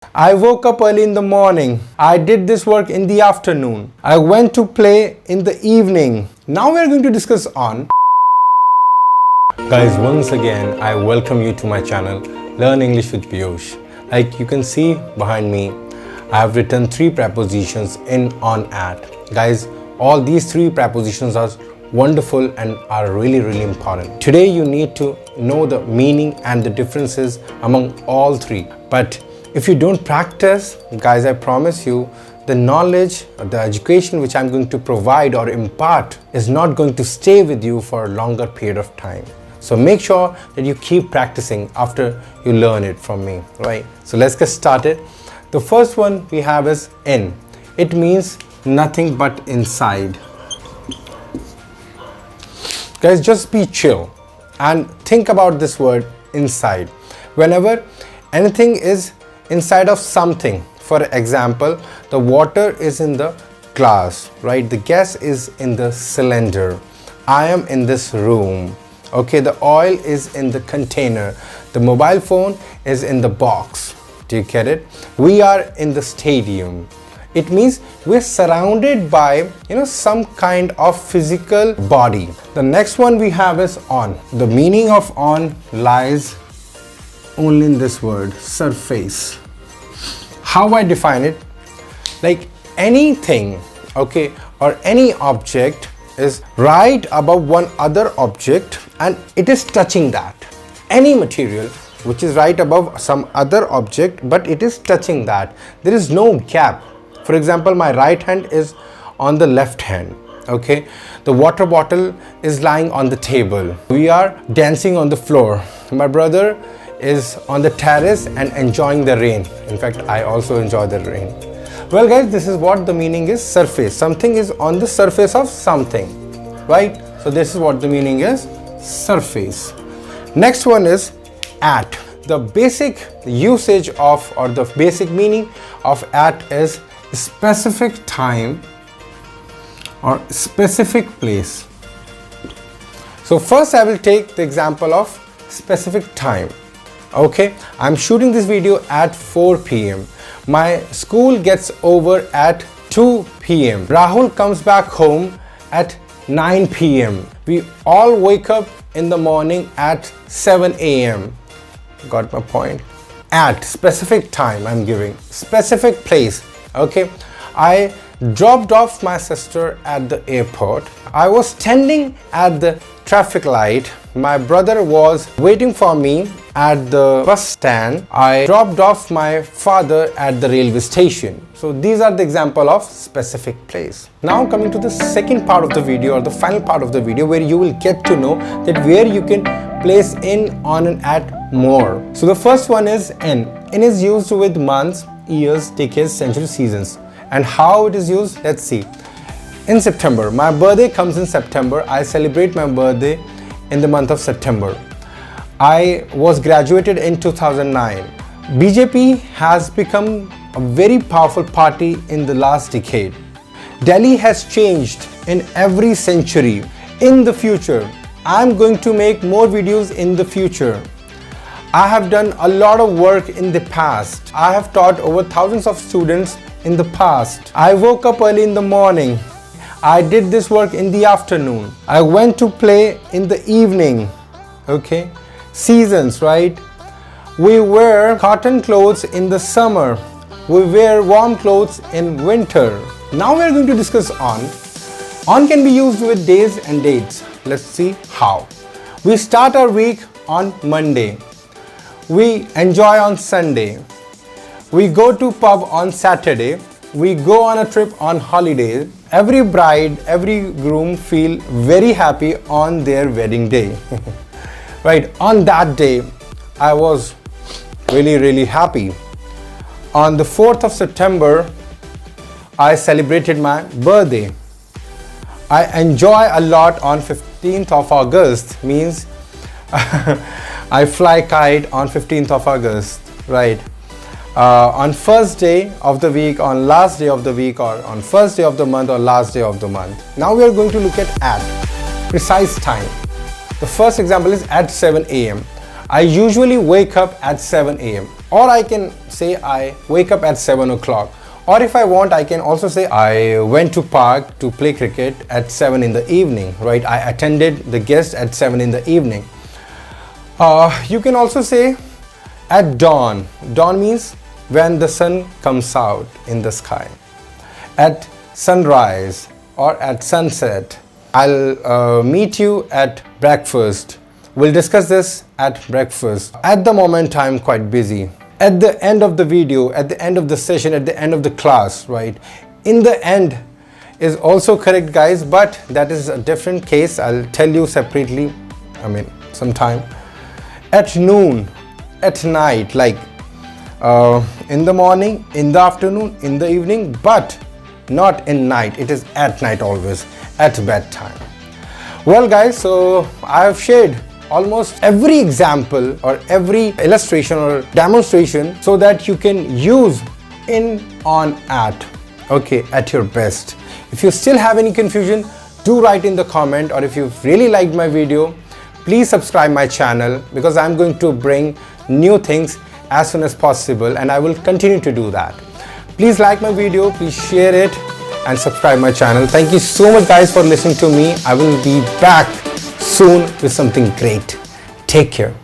I woke up early in the morning. I did this work in the afternoon. I went to play in the evening. Now we are going to discuss on. Guys, once again, I welcome you to my channel, Learn English with Piyush. Like you can see behind me, I have written 3 prepositions in, on, at. Guys, all these 3 prepositions are wonderful and are really important. Today you need to know the meaning and the differences among all 3. But if you don't practice, guys, I promise you, the knowledge or the education which I'm going to provide or impart is not going to stay with you for a longer period of time. So make sure that you keep practicing after you learn it from me, right? So let's get started. The first one we have is in. It means nothing but inside. Guys, just be chill and think about this word inside. Whenever anything is inside of something, for example, the water is in the glass, right? The gas is in the cylinder. I am in this room. Okay, the oil is in the container. The mobile phone is in the box. Do you get it? We are in the stadium. It means we're surrounded by, some kind of physical body. The next one we have is on. The meaning of on lies only in this word, surface. How I define it? Like anything, okay, or any object is right above one other object and it is touching that. Any material which is right above some other object but it is touching that. There is no gap. For example, my right hand is on the left hand. Okay, the water bottle is lying on the table. We are dancing on the floor. My brother is on the terrace and enjoying the rain. In fact, I also enjoy the rain. Well guys, this is what the meaning is, surface. Something is on the surface of something, right? So this is what the meaning is, surface. Next one is at. The basic usage of, or the basic meaning of at is specific time or specific place. So first I will take the example of specific time. Okay, I'm shooting this video at 4 p.m. My school gets over at 2 p.m. Rahul comes back home at 9 p.m. We all wake up in the morning at 7 a.m. Got my point? At specific time I'm giving, specific place. Okay, I dropped off my sister at the airport. I was standing at the traffic light. My brother was waiting for me at the bus stand. I dropped off my father at the railway station. So these are the example of specific place. Now coming to the second part of the video, or the final part of the video, where you will get to know that where you can place in, on and at more. So the first one is in. In is used with months, years, decades, centuries, seasons. And how it is used, let's see. In September, my birthday comes in September. I celebrate my birthday in the month of September. I was graduated in 2009. BJP has become a very powerful party in the last decade. Delhi has changed in every century. In the future, I'm going to make more videos in the future. I have done a lot of work in the past. I have taught over thousands of students in the past. I woke up early in the morning. I did this work in the afternoon. I went to play in the evening. Okay, seasons, right? We wear cotton clothes in the summer. We wear warm clothes in winter. Now we are going to discuss on. On can be used with days and dates. Let's see how. We start our week on Monday. We enjoy on Sunday. We go to pub on Saturday. We go on a trip on holiday. Every bride, every groom feel very happy on their wedding day. Right, on that day, I was really happy. On the 4th of September, I celebrated my birthday. I enjoy a lot on 15th of August, means I fly kite on 15th of August, right? On first day of the week, on last day of the week, or on first day of the month or last day of the month. Now we are going to look at precise time. The first example is at 7 a.m. I usually wake up at 7 a.m. Or I can say I wake up at 7 o'clock. Or if I want, I can also say I went to park to play cricket at 7 in the evening, right? I attended the guest at 7 in the evening. You can also say at dawn. Dawn means when the sun comes out in the sky. At sunrise or at sunset. I'll meet you at breakfast. We'll discuss this at breakfast. At the moment, I'm quite busy. At the end of the video, at the end of the session, at the end of the class, right? In the end is also correct, guys, but that is a different case. I'll tell you separately, sometime. At noon, at night, like in the morning, in the afternoon, in the evening, but not in night. It is at night always, at bedtime. Well, guys, so I have shared almost every example or every illustration or demonstration so that you can use in, on, at, okay, at your best. If you still have any confusion, do write in the comment, or if you've really liked my video, please subscribe my channel, because I'm going to bring new things as soon as possible, and I will continue to do that. Please like my video, please share it and subscribe my channel. Thank you so much, guys, for listening to me. I will be back soon with something great. Take care.